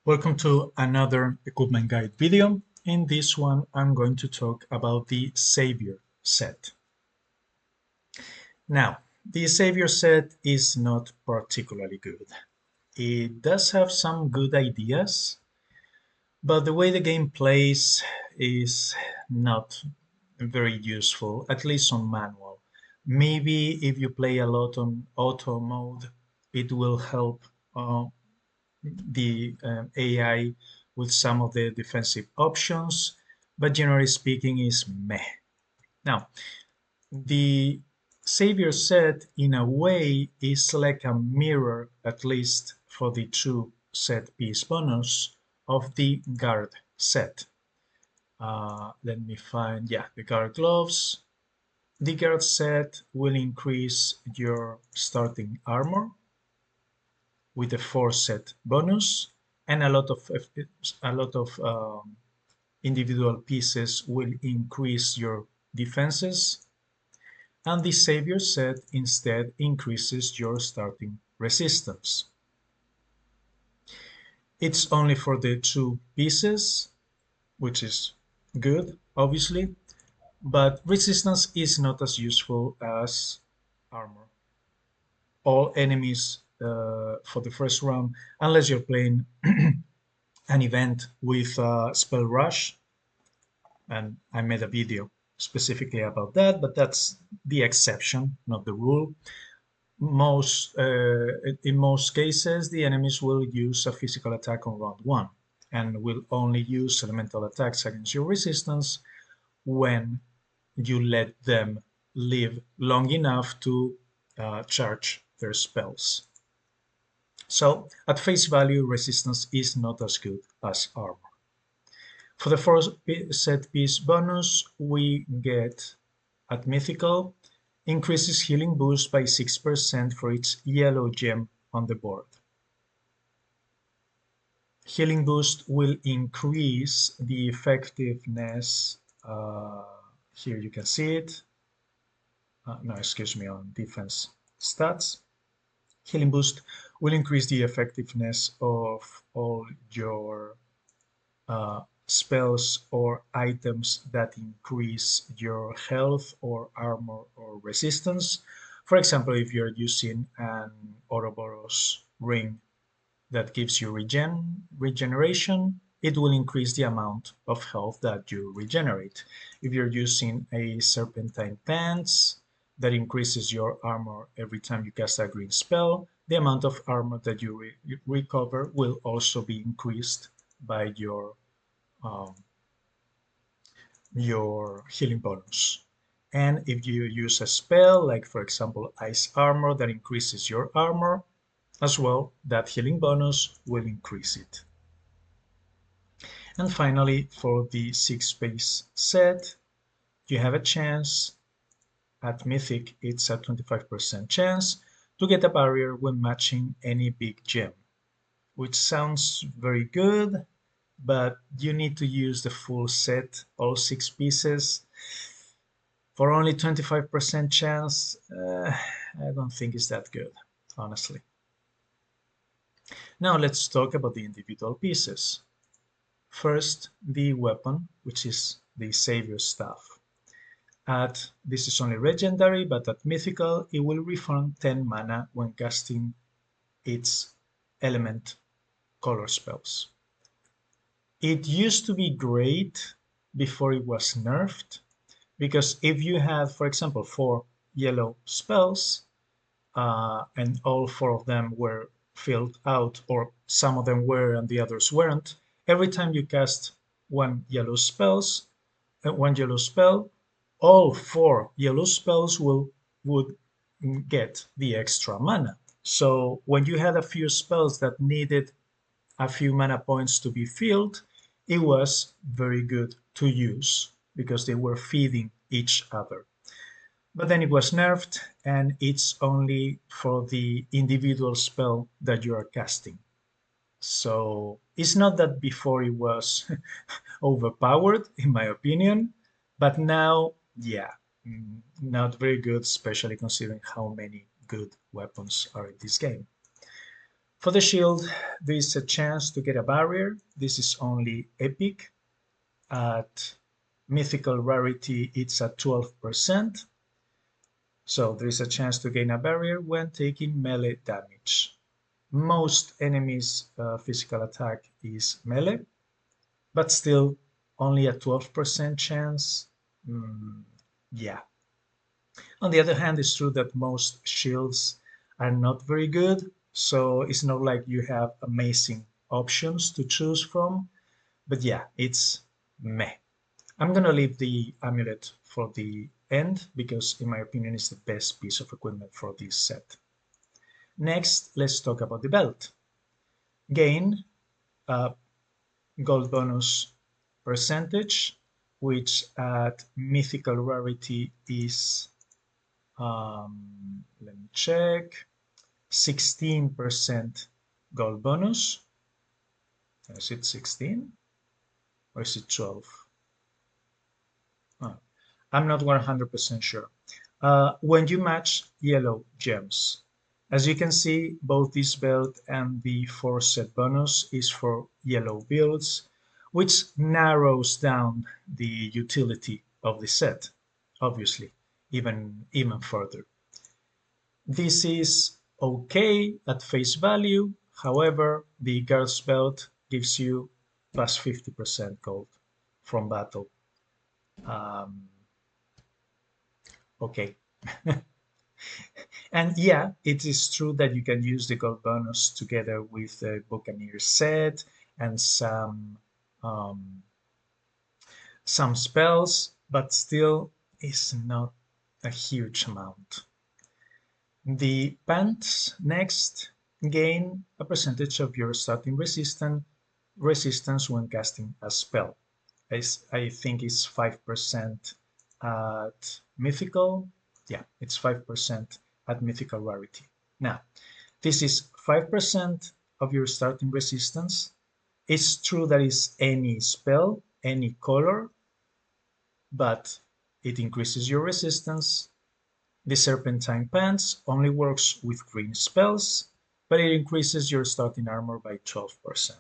Welcome to another equipment guide video. In this one, I'm going to talk about the Savior set. Now, the Savior set is not particularly good. It does have some good ideas, but the way the game plays is not very useful, at least on manual. Maybe if you play a lot on auto mode, it will help the AI with some of the defensive options, but generally speaking is meh. Now, the Savior set in a way is like a mirror, at least for the two set piece bonus of the guard set. Let me find, yeah, the guard gloves. The guard set will increase your starting armor with a 4 set bonus, and a lot of individual pieces will increase your defenses, and the Savior set instead increases your starting resistance. It's only for the 2 pieces, which is good, obviously, but resistance is not as useful as armor. All enemies for the first round, unless you're playing an event with Spell Rush, and I made a video specifically about that, but that's the exception, not the rule. In most cases, the enemies will use a physical attack on round one and will only use elemental attacks against your resistance when you let them live long enough to charge their spells. So at face value, resistance is not as good as armor. For the first set piece bonus, we get at Mythical, increases healing boost by 6% for each yellow gem on the board. Healing boost will increase the effectiveness, here you can see it, no, excuse me, on defense stats. Healing boost will increase the effectiveness of all your spells or items that increase your health or armor or resistance. For example, if you're using an Ouroboros ring that gives you regeneration, it will increase the amount of health that you regenerate. If you're using a Serpentine Pants that increases your armor every time you cast a green spell, the amount of armor that you recover will also be increased by um, your healing bonus. And if you use a spell, like for example Ice Armor, that increases your armor as well, that healing bonus will increase it. And finally, for the 6-piece set, you have a chance, at Mythic it's a 25% chance, to get a barrier when matching any big gem, which sounds very good, but you need to use the full set, all 6 pieces, for only 25% chance. I don't think it's that good, honestly. Now let's talk about the individual pieces. First, the weapon, which is the Savior Staff. This is only legendary, but at Mythical, it will refund 10 mana when casting its element color spells. It used to be great before it was nerfed, because if you had, for example, 4 yellow spells, and all 4 of them were filled out, or some of them were and the others weren't, every time you cast one yellow spell, all 4 yellow spells would get the extra mana. So when you had a few spells that needed a few mana points to be filled, it was very good to use because they were feeding each other. But then it was nerfed, and it's only for the individual spell that you are casting. So it's not that before it was overpowered, in my opinion, but now, yeah, not very good, especially considering how many good weapons are in this game. For the shield, there is a chance to get a barrier. This is only epic. At mythical rarity, it's at 12%. So there is a chance to gain a barrier when taking melee damage. Most enemies' physical attack is melee, but still only a 12% chance. Yeah. On the other hand, it's true that most shields are not very good, so it's not like you have amazing options to choose from. But yeah, it's meh. I'm gonna leave the amulet for the end because in my opinion it's the best piece of equipment for this set. Next, let's talk about the belt. Gain a gold bonus percentage, which at mythical rarity is, let me check, 16% gold bonus. Is it 16 or is it 12? Oh, I'm not 100% sure. When you match yellow gems, as you can see, both this belt and the 4-set bonus is for yellow builds, which narrows down the utility of the set, obviously, even further. This is okay at face value. However, the Guard's belt gives you plus 50% gold from battle. Um, okay. And yeah, it is true that you can use the gold bonus together with the Buccaneer set and um, some spells, but still is not a huge amount. The pants next gain a percentage of your starting resistance when casting a spell. I think it's 5% at mythical. Yeah, it's 5% at mythical rarity. Now, this is 5% of your starting resistance. It's true that it's any spell, any color, but it increases your resistance. The Serpentine Pants only works with green spells, but it increases your starting armor by 12%.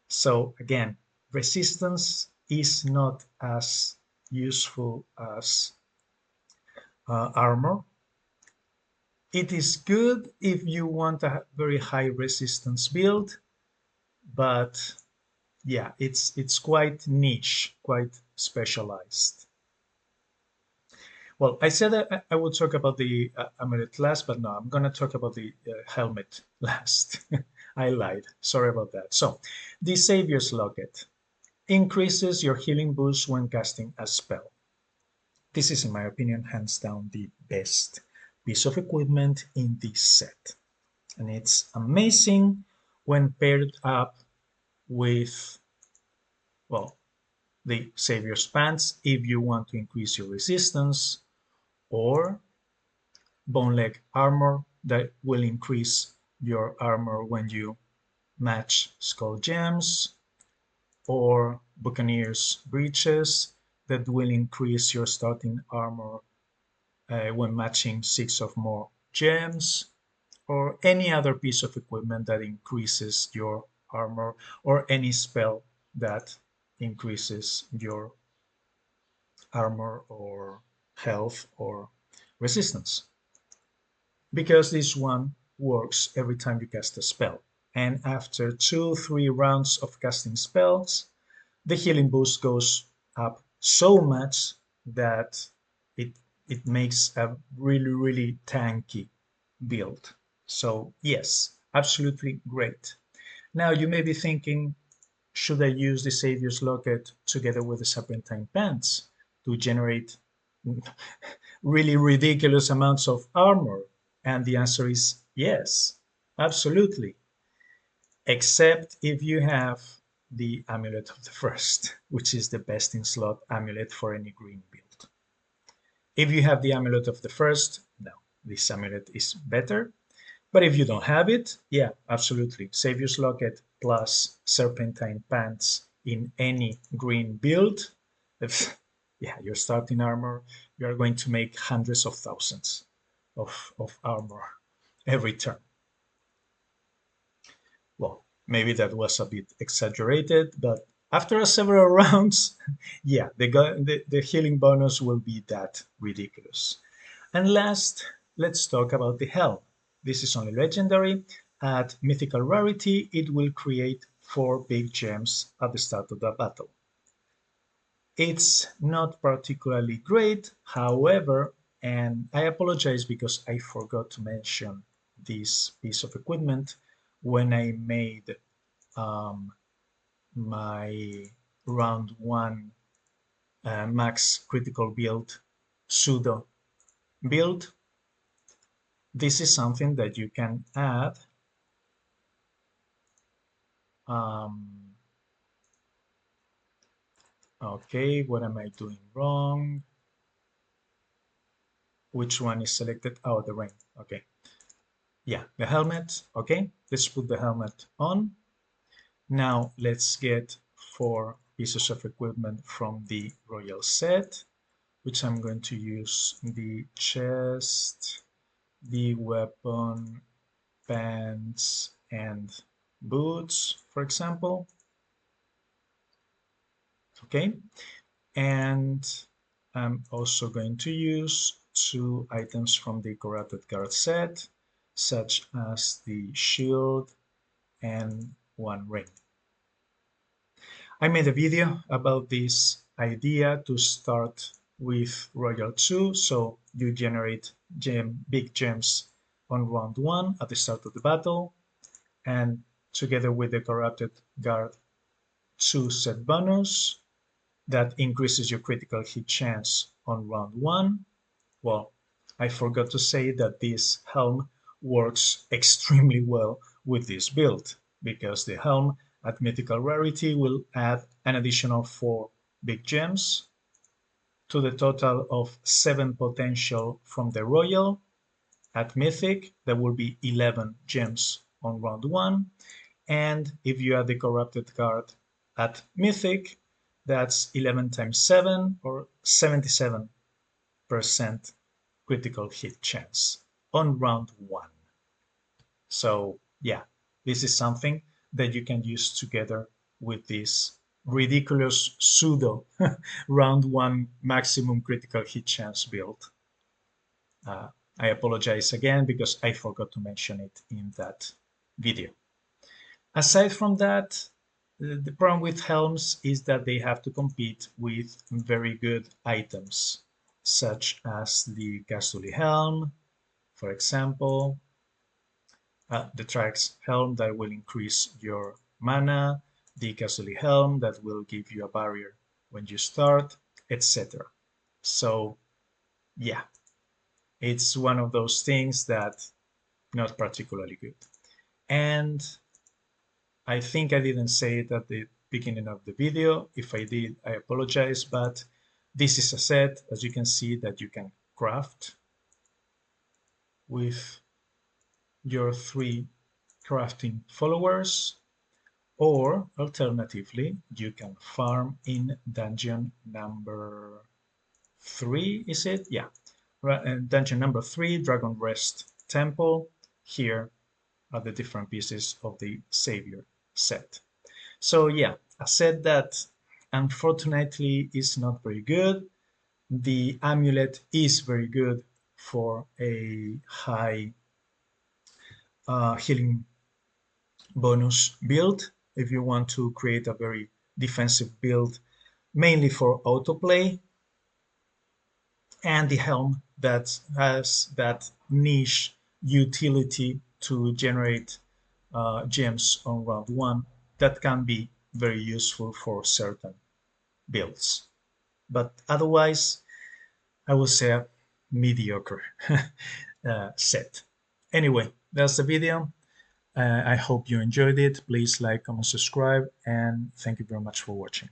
So again, resistance is not as useful as armor. It is good if you want a very high resistance build, but yeah, it's quite niche, quite specialized. Well, I said that I would talk about the amulet last, but no, I'm going to talk about the helmet last. I lied. Sorry about that. So, the Savior's Locket increases your healing boost when casting a spell. This is, in my opinion, hands down the best piece of equipment in this set. And it's amazing when paired up with, well, the Savior's Pants if you want to increase your resistance, or bone leg armor that will increase your armor when you match skull gems, or buccaneers breeches that will increase your starting armor when matching 6 or more gems, or any other piece of equipment that increases your armor, or any spell that increases your armor or health or resistance, because this one works every time you cast a spell. And after 2-3 rounds of casting spells, the healing boost goes up so much that it it makes a really tanky build. So yes, absolutely great. Now you may be thinking, should I use the Savior's Locket together with the Serpentine Pants to generate really ridiculous amounts of armor? And the answer is yes, absolutely. Except if you have the Amulet of the First, which is the best in slot amulet for any green build. If you have the Amulet of the First, no, this amulet is better. But if you don't have it, yeah, absolutely. Savior's Locket plus Serpentine Pants in any green build. If, yeah, your starting armor, you are going to make hundreds of thousands of armor every turn. Well, maybe that was a bit exaggerated, but after several rounds, yeah, the healing bonus will be that ridiculous. And last, let's talk about the helm. This is only legendary. At mythical rarity, it will create 4 big gems at the start of the battle. It's not particularly great, however, and I apologize because I forgot to mention this piece of equipment when I made um, my round 1 max critical build pseudo build. This is something that you can add. Um, okay, what am I doing wrong? Which one is selected? Oh, the ring. Okay. Yeah, the helmet. Okay, let's put the helmet on. Now let's get 4 pieces of equipment from the royal set, which I'm going to use the chest, the weapon, pants, and boots, for example. Okay, and I'm also going to use 2 items from the corrupted guard set, such as the shield and 1 ring. I made a video about this idea to start with Royal 2, so you generate big gems on round 1 at the start of the battle, and together with the Corrupted Guard 2 set bonus, that increases your critical hit chance on round 1. Well, I forgot to say that this helm works extremely well with this build, because the helm at mythical rarity will add an additional 4 big gems to the total of 7 potential from the royal. At mythic, there will be 11 gems on round 1, and if you add the corrupted guard at mythic, that's 11 times 7, or 77% critical hit chance on round 1. So yeah, this is something that you can use together with this ridiculous pseudo round 1 maximum critical hit chance build. Uh, I apologize again because I forgot to mention it in that video. Aside from that, the problem with helms is that they have to compete with very good items, such as the Ghastly Helm, for example, the Trax Helm that will increase your mana, the Ghastly Helm that will give you a barrier when you start, etc. So, yeah, it's one of those things that not particularly good. And I think I didn't say it at the beginning of the video. If I did, I apologize, but this is a set, as you can see, that you can craft with your 3 crafting followers, or alternatively, you can farm in dungeon number 3, is it? Yeah, dungeon number 3, Dragon Rest Temple. Here are the different pieces of the Savior set. So yeah, a set that unfortunately is not very good. The amulet is very good for a high healing bonus build if you want to create a very defensive build, mainly for autoplay, and the helm that has that niche utility to generate gems on round 1 that can be very useful for certain builds. But otherwise, I would say a mediocre set. Anyway, that's the video. I hope you enjoyed it. Please like, comment, subscribe, and thank you very much for watching.